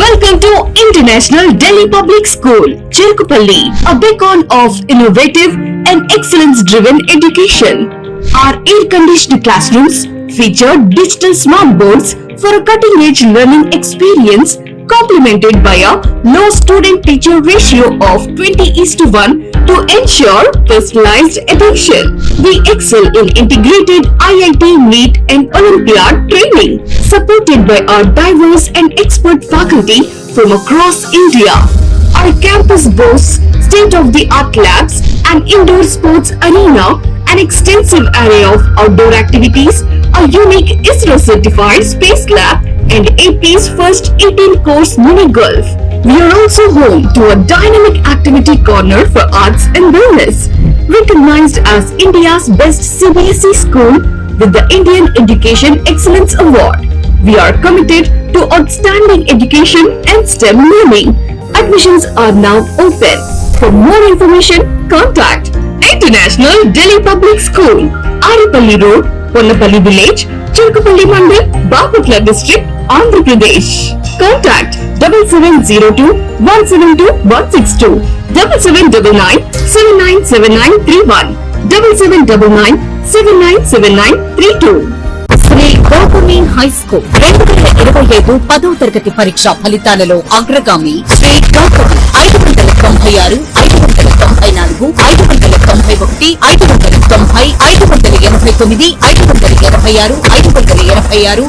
Welcome to International Delhi Public School, Cherkupalli, a beacon of innovative and excellence-driven education. Our air-conditioned classrooms feature digital smart boards for a cutting-edge learning experience, complemented by a low student-teacher ratio of 20:1 to ensure personalized attention. We excel in integrated IIT, NEET and Olympiad training, supported by our diverse and expert faculty from across India. Our campus boasts state-of-the-art labs, an indoor sports arena, an extensive array of outdoor activities, a unique ISRO-certified space lab, and AP's first 18-course mini golf. We are also home to a dynamic activity corner for arts and wellness, recognized as India's best CBSE school with the Indian Education Excellence Award. We are committed to outstanding education and STEM learning. Admissions are now open. For more information, contact International Delhi Public School, Aripalli Road, Ponnapalli Village, Cherkupalli Mandal, Bapatla District, Andhra Pradesh. Contact 7702-172-162, 7799-797931, 7799-797932. Shri Gautami high school 2025 10వ తరగతి పరీక్ష ఫలితాలలో అగ్రగామి శ్రీ గౌతమి 596, 594, 591, 590, 589, 586, 586, 585, 584,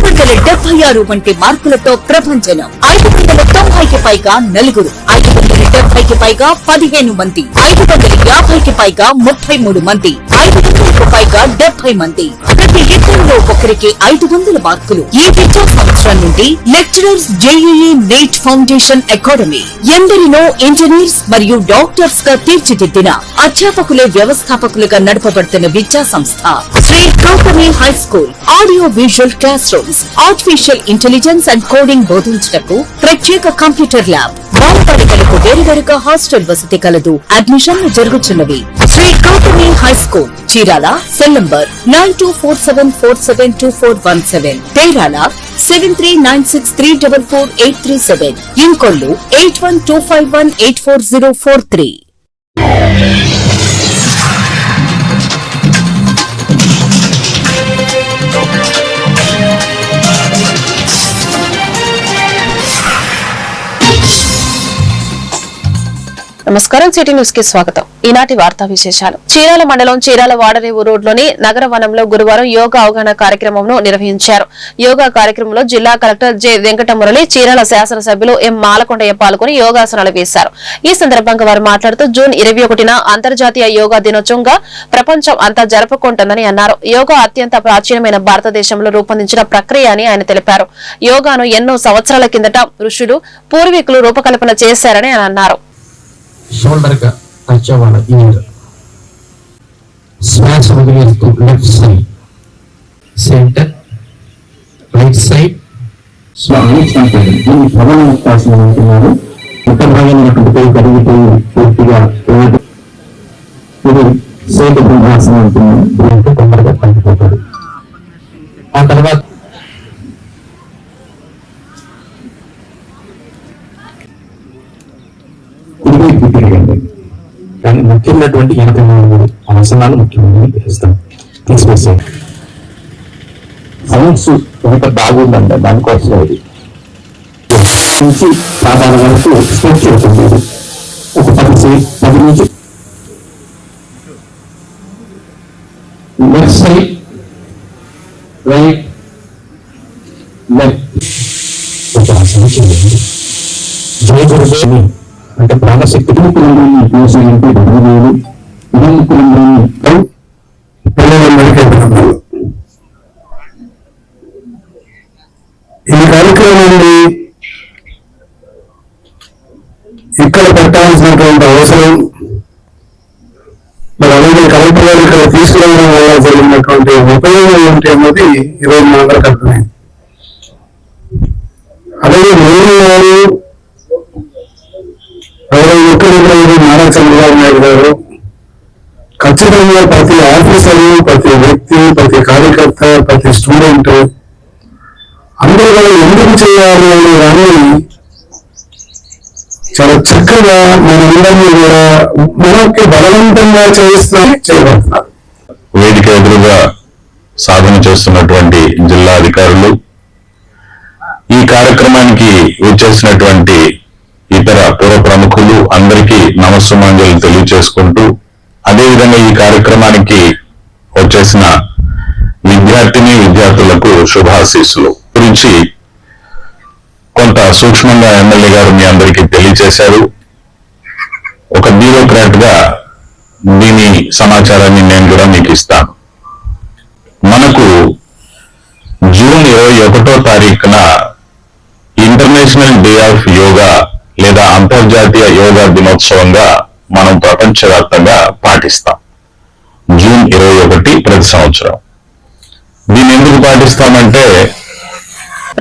576 వంటి మార్కులతో ప్రభంజనం. 590కి పైగా నలుగురు, 570కి పైగా 15 మంది, 550కి పైగా 33 మంది, 500కు పైగా 70 మంది. ప్రతి ఇద్దరిలో ఒకరికి 500 మార్కులు. ఈ విద్యా సంవత్సరం నుండి lecturers JEE NEET foundation academy, ఎందరినో ఇంజనీర్స్ మరియు డాక్టర్స్ గా తీర్చిదిద్దిన అధ్యాపకులే వ్యవస్థాపకులుగా నడపబడుతున్న విద్యా సంస్థ Shri Gautami high school. Audio visual classrooms, artificial intelligence and coding బోధించుటకు ప్రత్యేక కంప్యూటర్ ల్యాబ్, బాలబాలికలకు వేరువేరుగా హాస్టల్ వసతి కలదు. అడ్మిషన్లు జరుగుతున్నవి. Shri Gautami high school, Chirala. Cell number 9247472417, తేరాల 7396344837, ఇంకొల్లు 8125184043. నమస్కారం. సిటీ న్యూస్ కి స్వాగతం. ఈనాటి వార్తా విశేషాలు. చీరాల మండలం చీరాల వాడరేవు రోడ్లోని నగర వనంలో గురువారం యోగా అవగాహన కార్యక్రమంను నిర్వహించారు. యోగా కార్యక్రమంలో జిల్లా కలెక్టర్ జె వెంకటమురళి, చీరాల శాసనసభ్యులు ఎం మాలకొండయ్య పాల్గొని యోగాసనాలు వేశారు. ఈ సందర్భంగా వారు మాట్లాడుతూ జూన్ 21న అంతర్జాతీయ యోగా దినోత్సవంగా ప్రపంచం అంతా జరుపుకుంటుందని అన్నారు. యోగా అత్యంత ప్రాచీనమైన భారతదేశంలో రూపొందించిన ప్రక్రియ అని ఆయన తెలిపారు. యోగాను ఎన్నో సంవత్సరాల కిందట ఋషులు, పూర్వీకులు రూపకల్పన చేశారని ఆయన అన్నారు. शोल्डर का अच्छा वाला ईयर स्मैश वगैरह left side centre right side Swami सांपे ఈ భవన ఉపాసన అంటున్నారు. ఉత్తర భాగంలో కడిగిపోయి పూర్తిగా ఇది సేట బ్రహ్మాసనం అంటున్నాను. దీంతో తొందరగా పనిపోతాడు. ఆ తర్వాత కానీ ముఖ్యమైనటువంటి 83 ఆసనాలు ముఖ్యమైనవి తీసివేసాం. సైన్స్ ఎంత బాగుందంటే దానికోసం ఇది నుంచి సాధారణ వరకు స్ట్రెచ్ అవుతుంది. ఒక 10 నుంచి లెఫ్ట్ సైడ్ రైట్ లెఫ్ట్ ఒక ఆసనం చేయండి. జయ గురుదేవి అంటే ప్రాణశక్తి ఈ కార్యక్రమాన్ని ఇక్కడ పెట్టాల్సినటువంటి అవసరం మరి అలాగే కలెక్టర్ గారు ఇక్కడ తీసుకురావడం వల్ల జరిగినటువంటి ఉపయోగం ఏంటి అన్నది ఈరోజు మనందరికి అర్థమైంది. అలాగే ముఖ్యమంత్రి నారా చంద్రబాబు నాయుడు గారు ఖచ్చితంగా ప్రతి ఆఫీసరు, ప్రతి వ్యక్తి, ప్రతి కార్యకర్త, ప్రతి స్టూడెంట్ చేయాలి అనే దాన్ని చాలా చక్కగా మనందరినీ కూడా మనకి బలవంతంగా చేయబడుతున్నారు. వేదిక ఎదురుగా సాధన చేస్తున్నటువంటి జిల్లా అధికారులు, ఈ కార్యక్రమానికి వచ్చేసినటువంటి ఇతర పూర్వ ప్రముఖులు అందరికీ నమస్సుమాంజలు తెలియజేసుకుంటూ, అదేవిధంగా ఈ కార్యక్రమానికి వచ్చేసిన విద్యార్థులకు శుభాశీస్సులు గురించి కొంత సూక్ష్మంగా ఎమ్మెల్యే గారు మీ అందరికీ తెలియజేశారు. ఒక బ్యూరోక్రాట్ గా దీని సమాచారాన్ని నేను కూడా మీకు ఇస్తాను. మనకు జూన్ 21వ తారీఖున ఇంటర్నేషనల్ డే ఆఫ్ యోగా లేదా అంతర్జాతీయ యోగా దినోత్సవంగా మనం ప్రపంచవ్యాప్తంగా పాటిస్తాం. జూన్ 21 ప్రతి సంవత్సరం. దీన్ని ఎందుకు పాటిస్తామంటే,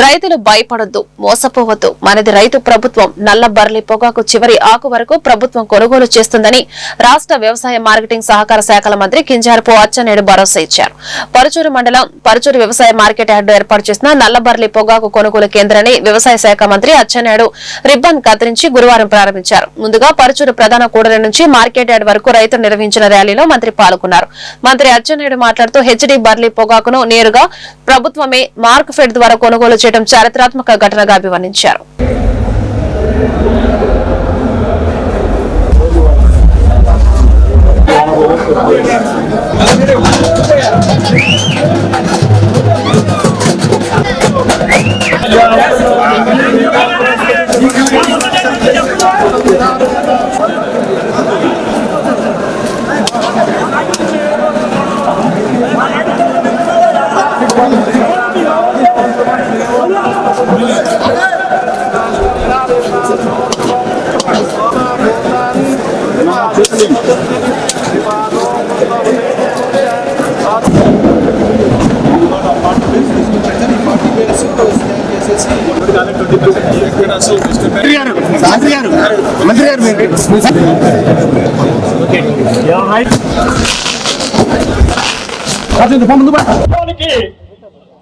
రైతులు భయపడొద్దు, మోసపోవద్దు, మనది రైతు ప్రభుత్వం. నల్ల బర్లీ పొగాకు చివరి ఆకు వరకు ప్రభుత్వం కొనుగోలు చేస్తుందని రాష్ట్ర వ్యవసాయ మార్కెటింగ్ సహకార శాఖల మంత్రి కింజారపు అచ్చెన్నాయుడు భరోసా ఇచ్చారు. పరుచూరు మండలం పరుచూరు వ్యవసాయ మార్కెట్ యార్డు ఏర్పాటు చేసిన నల్ల బర్లీ పొగాకు కొనుగోలు కేంద్రాన్ని వ్యవసాయ శాఖ మంత్రి అచ్చెన్నాయుడు రిబ్బన్ కత్తిరించి గురువారం ప్రారంభించారు. ముందుగా పరుచూరు ప్రధాన కూడలి నుంచి మార్కెట్ యార్డు వరకు రైతులు నిర్వహించిన ర్యాలీలో మంత్రి పాల్గొన్నారు. మంత్రి అచ్చెన్నాయుడు మాట్లాడుతూ హెచ్డీ బర్లీ పొగాకును నేరుగా ప్రభుత్వమే మార్క్ ఫెడ్ ద్వారా కొనుగోలు చేయడం చారిత్రాత్మక ఘటనగా అభివర్ణించారు.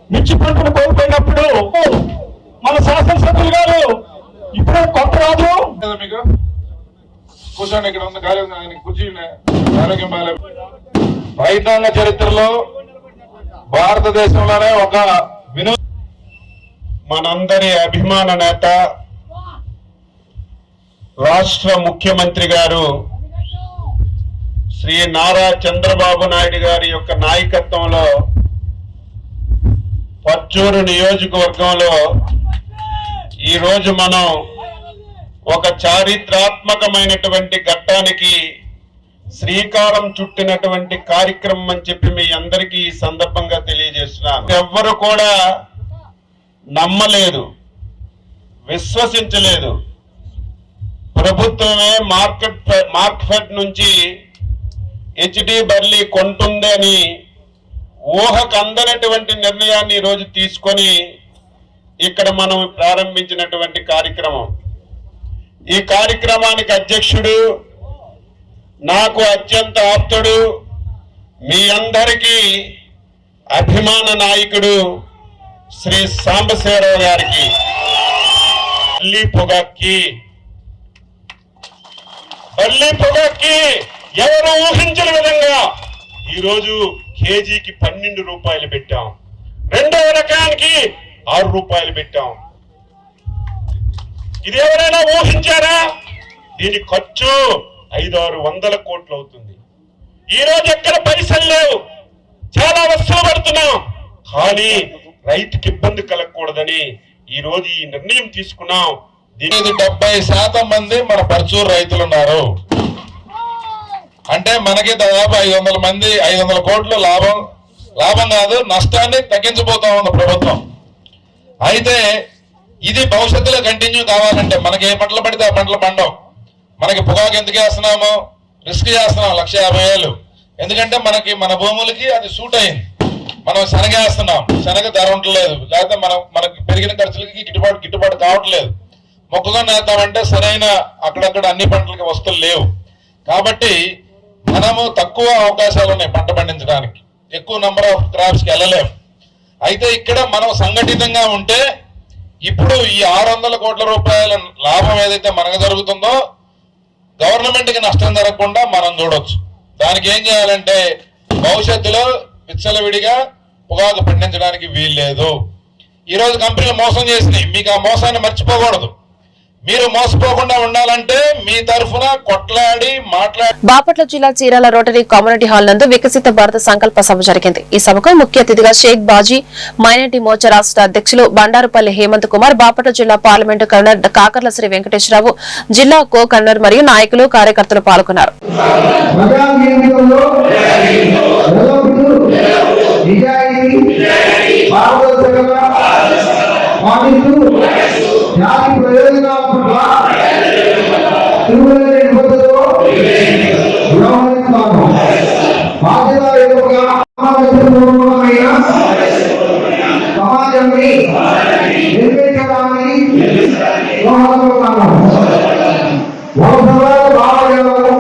మిర్చి పంటను కోల్పోయినప్పుడు మన శాసనసభ్యులు గారు ఇప్పుడు కొత్త రాజు మీకు కూర్చోండి, ఇక్కడ ఉన్న గాలి ఆయన కుర్చీ ఆరోగ్యం బాగాలేదు. రైతాంగ చరిత్రలో భారతదేశంలోనే ఒక మనందరి అభిమాన నేత రాష్ట్ర ముఖ్యమంత్రి గారు శ్రీ నారా చంద్రబాబు నాయుడు గారి యొక్క నాయకత్వంలో పర్చూరు నియోజకవర్గంలో ఈరోజు మనం ఒక చారిత్రాత్మకమైనటువంటి ఘట్టానికి శ్రీకారం చుట్టినటువంటి కార్యక్రమం అని చెప్పి మీ అందరికీ ఈ సందర్భంగా తెలియజేస్తున్నాను. ఎవ్వరు కూడా నమ్మలేదు, విశ్వసించలేదు. ప్రభుత్వమే మార్కెట్ నుంచి హెచ్డి బర్లీ కొంటుంది అని ఊహకు అందనటువంటి నిర్ణయాన్ని ఈరోజు తీసుకొని ఇక్కడ మనం ప్రారంభించినటువంటి కార్యక్రమం. ఈ కార్యక్రమానికి అధ్యక్షుడు, నాకు అత్యంత ఆప్తుడు, మీ అందరికీ అభిమాన నాయకుడు శ్రీ సాంబశివరావు గారికి బర్లీ పొగాక్కి ఎవరు ఊహించిన విధంగా ఈరోజు కేజీకి 12 రూపాయలు పెట్టాం, రెండవ రకానికి 6 రూపాయలు పెట్టాం. ఇది ఎవరైనా ఊహించారా? దీని ఖర్చు 500-600 కోట్లు అవుతుంది. ఈ రోజు ఎక్కడ పైసలు లేవు, చాలా వస్తువులు పడుతున్నాం, కానీ రైతుకి ఇబ్బంది కలగకూడదని ఈ రోజు ఈ నిర్ణయం తీసుకున్నాం. దీనికి 70% మంది మన పర్చూరు రైతులు ఉన్నారు. అంటే మనకి దాదాపు 500 కోట్లు లాభం కాదు, నష్టాన్ని తగ్గించబోతా ఉంది ప్రభుత్వం. అయితే ఇది భవిష్యత్తులో కంటిన్యూ కావాలంటే మనకి ఏ పంటలు పడితే ఆ పంటలు పండవు. మనకి పొగాకు ఎందుకు వేస్తున్నాము, రిస్క్ చేస్తున్నాం 1,50,000. ఎందుకంటే మన భూములకి అది సూట్ అయింది. మనం శనగ వేస్తున్నాం, శనగ ధర ఉండలేదు, లేకపోతే మనకి పెరిగిన ఖర్చులకి గిట్టుబాటు కావట్లేదు. మొక్కజొన్న వేద్దామంటే సరైన అక్కడక్కడ అన్ని పంటలకి వస్తువులు లేవు. కాబట్టి మనము తక్కువ అవకాశాలు ఉన్నాయి పంట పండించడానికి, ఎక్కువ నెంబర్ ఆఫ్ క్రాప్స్కి వెళ్ళలేము. అయితే ఇక్కడ మనం సంఘటితంగా ఉంటే ఇప్పుడు ఈ 600 కోట్ల రూపాయల లాభం ఏదైతే మనకు జరుగుతుందో గవర్నమెంట్కి నష్టం జరగకుండా మనం చూడొచ్చు. దానికి ఏం చేయాలంటే భవిష్యత్తులో విచ్చలవిడిగా పొగాకు పండించడానికి వీల్లేదు. ఈరోజు కంపెనీలు మోసం చేసినాయి, మీకు ఆ మోసాన్ని మర్చిపోకూడదు. మీరు మోసపోకుండా ఉండాలంటే మీ తరఫున కొట్లాడి మాట్లాడి. బాపట్ల జిల్లా చీరాల రోటరీ కమ్యూనిటీ హాల్ నందు వికసిత భారత సంకల్ప సభ జరిగింది. ఈ సభకు ముఖ్య అతిథిగా షేక్ బాజీ మైనార్టీ మోర్చా రాష్ట్ర అధ్యక్షులు బండారుపల్లి హేమంత్ కుమార్, బాపట్ల జిల్లా పార్లమెంటు కన్వీనర్ కాకర్ల శ్రీ వెంకటేశ్వరరావు, జిల్లా కో కన్వీనర్ మరియు నాయకులు కార్యకర్తలు పాల్గొన్నారు. జాతి ప్రయోజనాల పట్ల తిరుగులేని నిబద్ధతతో వ్యవహరిస్తాను. బాధ్యతాయుతంగా సమాజాన్ని నిర్మించడానికి దోహదపడతాను. వంశవాద భావజాలను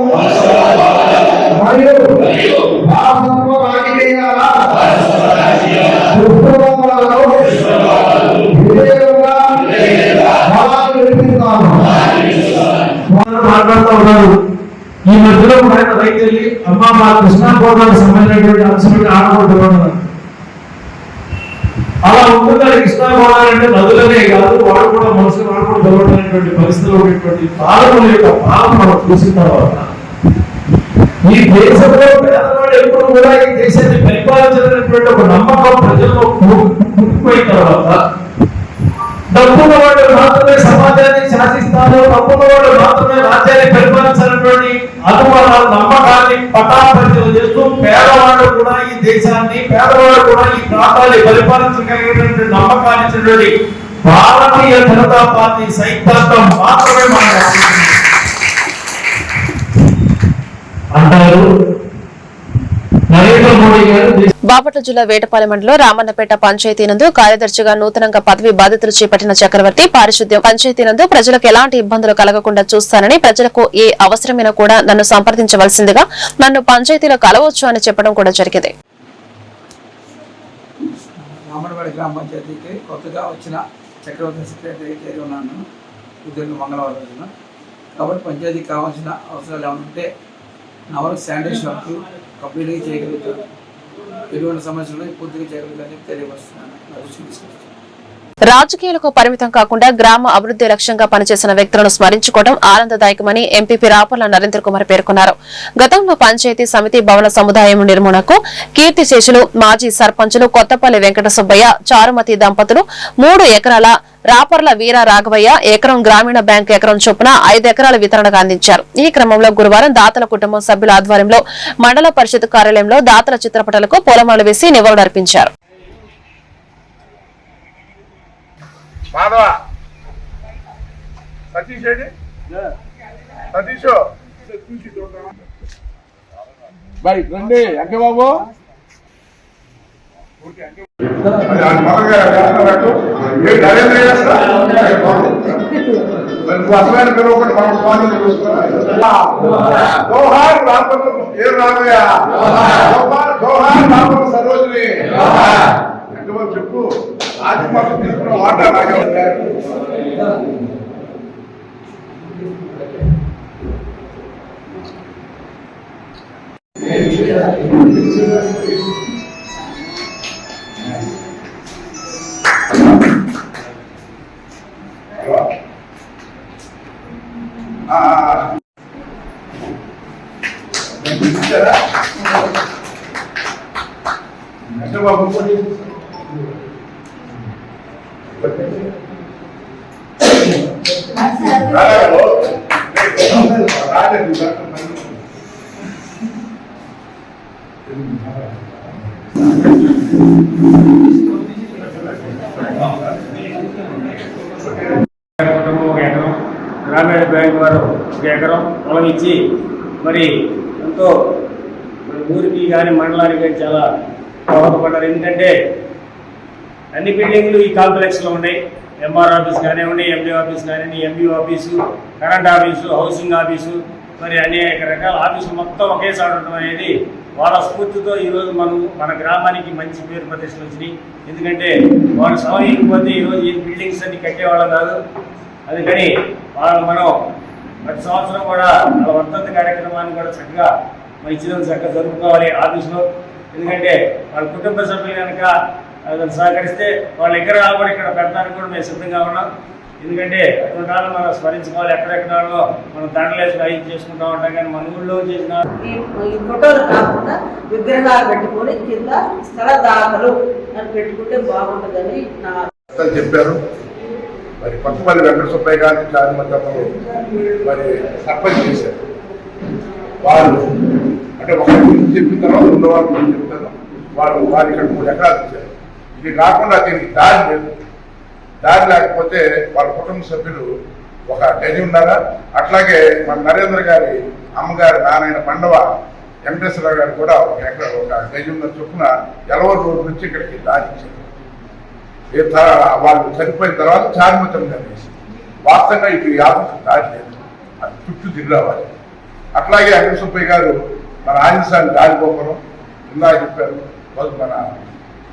మరియు భారతత్వ రాజకీయాల దుష్ప్రభావాలను మాట్లాడుతూ ఉన్నారు. ఈ మధ్యలో ఆయన రైతు వెళ్ళి అమ్మ మా కృష్ణా గోదావరికి సంబంధించినటువంటి అంశం ఆడకూడదు. అలా ఉంటుందా? కృష్ణా గోదావరి అంటే నదులనే కాదు, వాడు కూడా మనుషులు వాడు కూడా దొరకనేటువంటి పరిస్థితులు ఉండేటువంటి పాలకుల యొక్క పాలన మనం చూసిన తర్వాత ఈ దేశంలో పేదవాడు ఎప్పుడు కూడా ఈ దేశాన్ని పరిపాలించినటువంటి ఒక నమ్మకం ప్రజల్లో కూలిపోయిన తర్వాత డబ్బున్న వాళ్ళు మాత్రమే సమాజాన్ని శాసిస్తారు, డబ్బున్న వాళ్ళు మాత్రమే రాజ్యాన్ని పరిపాలించాలన్నటువంటి అనుమానాలు నమ్మకాన్ని పటాపంచలు చేస్తూ పేదవాళ్ళు కూడా ఈ దేశాన్ని పేదవాళ్ళు కూడా ఈ ప్రాంతాన్ని పరిపాలించగలిగినటువంటి నమ్మకాన్ని ఇచ్చినటువంటి భారతీయ జనతా పార్టీ సైతాంతం మాత్రమే మనం అంటారు. నరేంద్ర మోడీ గారు బాపట్ల జిల్లా వేటపాలెం మండలం రామన్నపేట పంచాయతీ నందు కార్యదర్శిగా నూతనంగా పదవి బాధ్యతలు చేపట్టిన చక్రవర్తి పారిశుద్ధ్యం పంచాయతీ నందు ప్రజలకు ఎలాంటి ఇబ్బందులు కలగకుండా చూస్తానని, ప్రజలకు ఏ అవసరమైనా కూడా నన్ను సంప్రదించవలసిందిగా, నన్ను పంచాయతీలో కలవచ్చు అని చెప్పడం కూడా జరిగింది. రామన్నపేట గ్రామ పంచాయతీకి కొత్తగా వచ్చిన చక్రవర్తి సెక్రటరీ ఉన్నాను ఉద్యోగం మంగళవారం రోజున. కాబట్టి పంచాయతీకి కావాల్సిన అవసరాలు ఏమంటే నా వరకు శానిటేషన్ వర్క్ కంప్లీట్గా చేయగలుగుతాను, ఎటువంటి సమస్యలు పూర్తిగా చేయగలుగుతానని తెలియవస్తున్నాను. నా దృష్టికి తీసుకొస్తాను. రాజకీయాలకు పరిమితం కాకుండా గ్రామ అభివృద్ధి లక్ష్యంగా పనిచేసిన వ్యక్తులను స్మరించుకోవడం ఆనందదాయకమని ఎంపీపీ రాపర్ల నరేంద్ర కుమార్ పేర్కొన్నారు. గతంలో పంచాయతీ సమితి భవన సముదాయం నిర్మాణకు కీర్తిశేషులు మాజీ సర్పంచులు కొత్తపల్లి వెంకట సుబ్బయ్య, చారుమతి దంపతులు 3 ఎకరాల రాపర్ల వీర రాఘవయ్య ఎకరం గ్రామీణ బ్యాంకు ఎకరం చొప్పున 5 ఎకరాల వితరణగా అందించారు. ఈ క్రమంలో గురువారం దాతల కుటుంబం సభ్యుల ఆధ్వర్యంలో మండల పరిషత్ కార్యాలయంలో దాతల చిత్రపటాలకు పూలమాలలు వేసి నివాళులర్పించారు. మాధవ సతీష్ ఏడి సతీష్ బాయ్ రండి అంకే బాబు సరోజిని చెప్పు आज मात्र తీసుకున్న వాటా లాగే ఉంటాయి. అంటే బాబు గ్రామీణ బ్యాంక్ వారు 1 ఎకరం పొలం ఇచ్చి మరి ఎంతో ఊరికి కానీ మండలానికి కానీ చాలా దోహదపడ్డారు. ఎందుకంటే అన్ని బిల్డింగ్లు ఈ కాంప్లెక్స్లో ఉన్నాయి. ఎంఆర్ ఆఫీస్ కానివ్వండి, ఎండి ఆఫీస్ కానివ్వండి, MB office, current office, housing office, మరి అనేక రకాల ఆఫీసులు మొత్తం ఒకేసారి ఉండడం అనేది వాళ్ళ స్ఫూర్తితో ఈరోజు మన గ్రామానికి మంచి పేరు ప్రతిష్టలు వచ్చినాయి. ఎందుకంటే వాళ్ళు సమయకపోతే ఈరోజు ఈ బిల్డింగ్స్ అన్ని కట్టేవాళ్ళం కాదు. అందుకని మనం ప్రతి సంవత్సరం కూడా వాళ్ళ వర్ధంతి కార్యక్రమాన్ని కూడా చక్కగా మంచిదని చక్కగా జరుపుకోవాలి ఆఫీసులో. ఎందుకంటే వాళ్ళ కుటుంబ సభ్యులు కనుక సహకరిస్తే వాళ్ళ విగ్రహాలు కూడా ఇక్కడ పెట్టడానికి కూడా మేము సిద్ధంగా ఉన్నాం. ఎందుకంటే అటువంటి వాళ్ళు మనం స్మరించుకోవాలి. ఎక్కడెక్కడో మనం దండలేసి ఐదు చేసుకుంటూ ఉంటాం, కానీ మన ఊళ్ళో చేసిన ఈ ఫోటోలు కాకుండా విగ్రహాలు పెట్టుకొని కింద స్థల దాఖలు అని పెట్టుకుంటే బాగుంటుందని నా చెప్పారు. మరి కొత్తపల్లి వెంకట సుబ్బయ్య గారిని చారిమతమ్మలు మరి సర్పంచ్ చేశారు. వాళ్ళు అంటే ఒకరి గురించి చెప్పిన తర్వాత రెండో వాళ్ళ గురించి చెప్తారు. వాళ్ళు వారు ఇక్కడ 3 ఎకరాలు ఇచ్చారు. ఇది కాకుండా దీనికి దారి లేదు. దారి లేకపోతే వాళ్ళ కుటుంబ సభ్యులు ఒక గది ఉన్నారా. అట్లాగే మన నరేంద్ర గారి అమ్మగారి నారాయణ మండవ వెంకటేశ్వరరావు గారు కూడా ఒక గది ఉన్న చొప్పున ఎలవరు రోడ్డు నుంచి ఇక్కడికి దారి ఇచ్చారు. వాళ్ళు చనిపోయిన తర్వాత చారిమతం చేసి వాస్తవంగా ఇటు యాత్రకు దారి లేదు, అది చుట్టూ తిరిగి రావాలి. అట్లాగే వెంకట సుబ్బయ్య గారు మన ఆంజనేయ దారిపోకరం ఇందా చెప్పారు. మన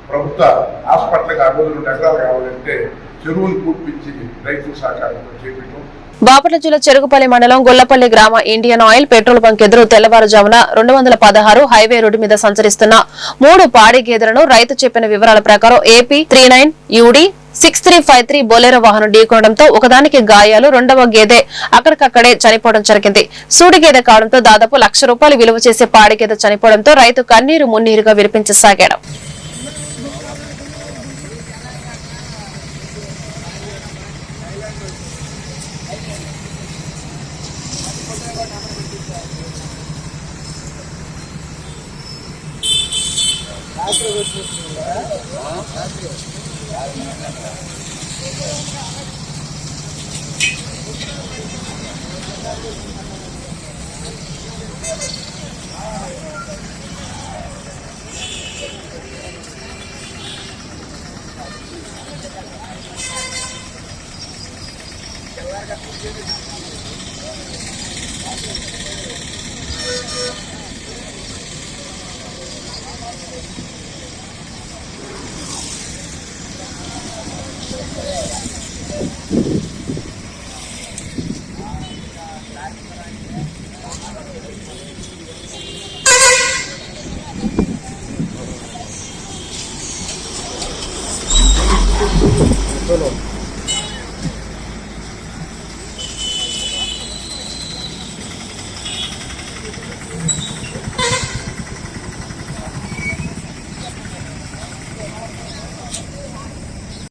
ప్రభుత్వ హాస్పిటల్కి 62 ఎకరాలు కావాలంటే చెరువులు పూర్పించి రైతుల సహకారంతో చేపట్టడం. బాపట్ల జిల్లా చెరుగుపల్లి మండలం గొల్లపల్లి గ్రామ ఇండియన్ ఆయిల్ పెట్రోల్ బంక్ ఎదురు తెల్లవారుజామున 216 హైవే రోడ్డు మీద సంచరిస్తున్న 3 పాడి గేదెలను రైతు చెప్పిన వివరాల ప్రకారం ఏపీ 39 యూడీ 6353 బొలెరో వాహనం ఢీకొనడంతో ఒకదానికి గాయాలు, రెండవ గేదె అక్కడికక్కడే చనిపోవడం జరిగింది. సూడి గేదె కావడంతో దాదాపు ₹1,00,000 విలువ చేసే పాడి గేదె చనిపోవడంతో రైతు కన్నీరు మున్నీరుగా వినిపించసాగాడు.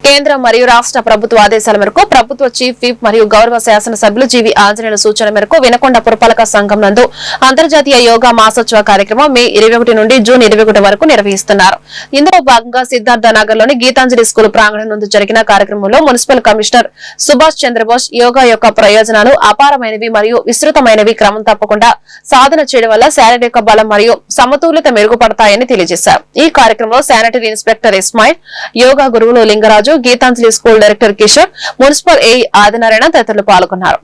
కేంద్ర మరియు రాష్ట్ర ప్రభుత్వ ఆదేశాల మేరకు ప్రభుత్వ చీఫ్ విప్ మరియు గౌరవ శాసనసభ్యులు జీవి ఆంజనేయుల సూచన మేరకు వినకొండ పురపాలక సంఘం నందు అంతర్జాతీయ యోగా మాసోత్సవ కార్యక్రమం మే 21 నుండి జూన్ 21 వరకు నిర్వహిస్తున్నారు. ఇందులో భాగంగా సిద్ధార్థ నగర్ లోని గీతాంజలి స్కూల్ ప్రాంగణం నందు జరిగిన కార్యక్రమంలో మున్సిపల్ కమిషనర్ సుభాష్ చంద్రబోస్ యోగా యొక్క ప్రయోజనాలు అపారమైనవి మరియు విస్తృతమైనవి, క్రమం తప్పకుండా సాధన చేయడం వల్ల శారీరక బలం మరియు సమతుల్యత మెరుగుపడతాయని తెలియజేశారు. ఈ కార్యక్రమంలో శానిటరీ ఇన్స్పెక్టర్ ఇస్మాయిల్, యోగా గురువులు Lingaraju, Geetanjali school director Kishore, municipal AE Adinarayana తదితరులు పాల్గొన్నారు.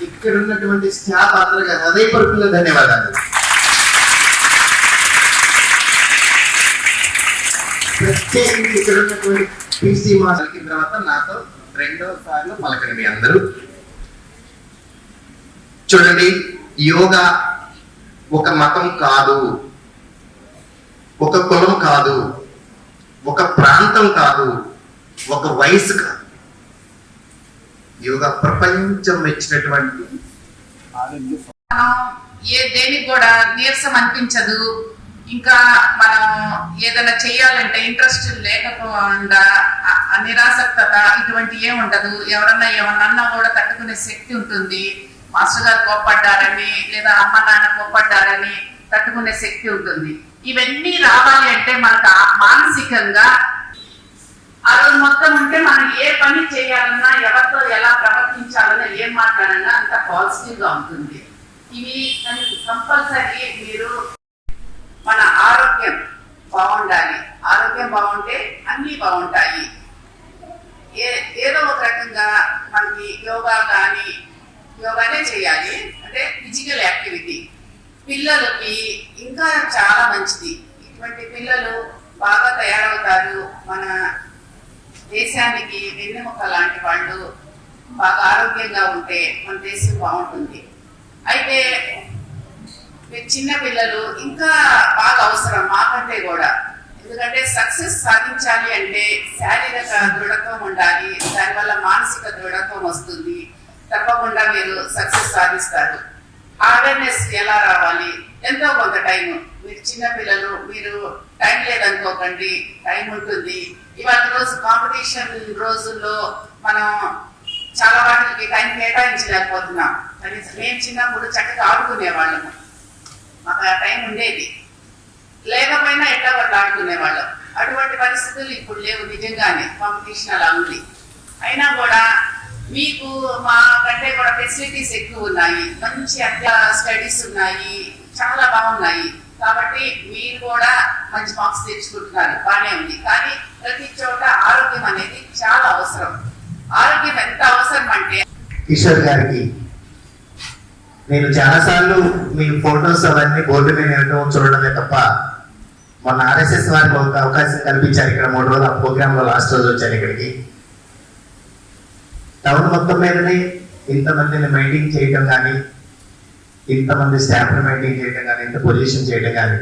ఇక్కడ ఉన్నటువంటి స్టాఫ్ అందరికీ హృదయపూర్వకంగా ధన్యవాదాలు. ప్రత్యేకించి ఇక్కడ ఉన్నటువంటి పీసీ మాస్టర్ తర్వాత నాతో 2వ సార్లు పలకండి మీ అందరూ. చూడండి, యోగా ఒక మతం కాదు, ఒక కులం కాదు, ఒక ప్రాంతం కాదు, ఒక వయసు కాదు. యోగా ప్రపంచం ఇచ్చినటువంటి దేనికి కూడా నీరసం అనిపించదు. ఇంకా మనం ఏదైనా చేయాలంటే ఇంట్రెస్ట్ లేకపోకుండా నిరాసక్తత ఇటువంటి ఏం ఉండదు. ఎవరన్నా ఏమన్నా కూడా తట్టుకునే శక్తి ఉంటుంది. మాస్టర్ గారు కోప్పడ్డారని లేదా అమ్మ నాన్న కోప్పడ్డారని తట్టుకునే శక్తి ఉంటుంది. ఇవన్నీ రావాలి అంటే మనకు మానసికంగా ఆ రోజు మొత్తం ఉంటే మనం ఏ పని చేయాలన్నా, ఎవరితో ఎలా ప్రవర్తించాలన్నా, ఏం మాట్లాడాలన్నా అంత పాజిటివ్ గా ఉంటుంది. ఇవి కంపల్సరీ మీరు మన ఆరోగ్యం బాగుండాలి. ఆరోగ్యం బాగుంటే అన్ని బాగుంటాయి. ఏదో ఒక రకంగా మనకి యోగా కానీ యోగానే చేయాలి, అంటే ఫిజికల్ యాక్టివిటీ పిల్లలకి ఇంకా చాలా మంచిది. ఇటువంటి పిల్లలు బాగా తయారవుతారు. మన దేశానికి వెన్నెముక లాంటి వాళ్ళు బాగా ఆరోగ్యంగా ఉంటే మన దేశం బాగుంటుంది. అయితే చిన్న పిల్లలు ఇంకా బాగా అవసరం మాకంటే కూడా. ఎందుకంటే సక్సెస్ సాధించాలి అంటే శారీరక దృఢత్వం ఉండాలి, దానివల్ల మానసిక దృఢత్వం వస్తుంది. తప్పకుండా మీరు సక్సెస్ సాధిస్తారు. అవేర్నెస్ ఎలా రావాలి? ఎంతో కొంత టైం. మీరు చిన్న పిల్లలు, మీరు టైం లేదనుకోకండి, టైం ఉంటుంది. ఇవాళ రోజు కాంపిటీషన్ రోజుల్లో మనం చాలా వాటికి టైం కేటాయించలేకపోతున్నాం. మేము చిన్నప్పుడు చక్కగా ఆడుకునే వాళ్ళము, మాకు ఆ టైం ఉండేది. లేకపోయినా ఎట్లా వాళ్ళు ఆడుకునే వాళ్ళం. అటువంటి పరిస్థితులు ఇప్పుడు లేవు. నిజంగానే కాంపిటీషన్ అలా ఉంది. అయినా కూడా మీకు మా కంటే కూడా ఫెసిలిటీస్ ఎక్కువ ఉన్నాయి, మంచి స్టడీస్ ఉన్నాయి, చాలా బాగున్నాయి. కాబట్టి మీరు కూడా మంచి మార్క్స్ తెచ్చుకుంటున్నారు, బాగానే ఉంది. కానీ ప్రతి చోట ఆరోగ్యం అనేది చాలా అవసరం. ఆరోగ్యం ఎంత అవసరం అంటే, కిషోర్ గారికి నేను చాలాసార్లు మీ ఫొటోస్ అవన్నీ బోర్డు మీద వినడం చూడడమే తప్ప, మొన్న ఆర్ఎస్ఎస్ వారికి ఒక అవకాశం కల్పించారు ఇక్కడ 3 రోజులు. ఆ ప్రోగ్రామ్ లో లాస్ట్ రోజు వచ్చాను ఇక్కడికి. టౌన్ మొత్తం మీదనే ఇంతమందిని మెయింటైన్ చేయడం కానీ, ఇంతమంది స్టాఫ్ని మెయింటైన్ చేయడం కానీ, ఇంత పొజిషన్ చేయడం కానీ,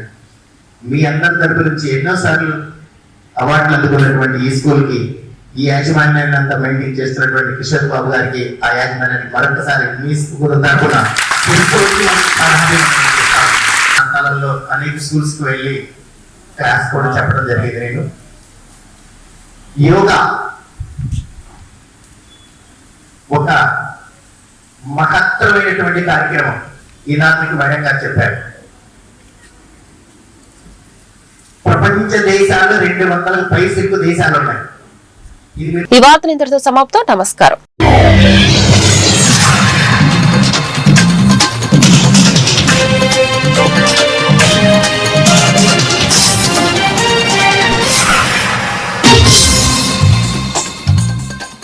మీ అందరి తరపు నుంచి ఎన్నోసార్లు అవార్డులు అందుకున్నటువంటి ఈ స్కూల్కి, ఈ యాజమాన్యాన్ని అంతా మెయింటైన్ చేస్తున్నటువంటి కిషోర్ బాబు గారికి, ఆ యాజమాన్యానికి మరొకసారి మీ స్కూల్ తరఫున ప్రాంతాలలో అనేక స్కూల్స్ కు వెళ్ళి క్లాస్ కూడా చెప్పడం జరిగింది. నేను యోగా ఒక మహత్తరమైనటువంటి కార్యక్రమం ఈనాడు మీకు మేడం గారు చెప్పారు. ప్రపంచ దేశాలు 200 పైసలకు దేశాలు ఉన్నాయి. ఈ వార్తలు ఇంతటితో సమాప్తం. నమస్కారం.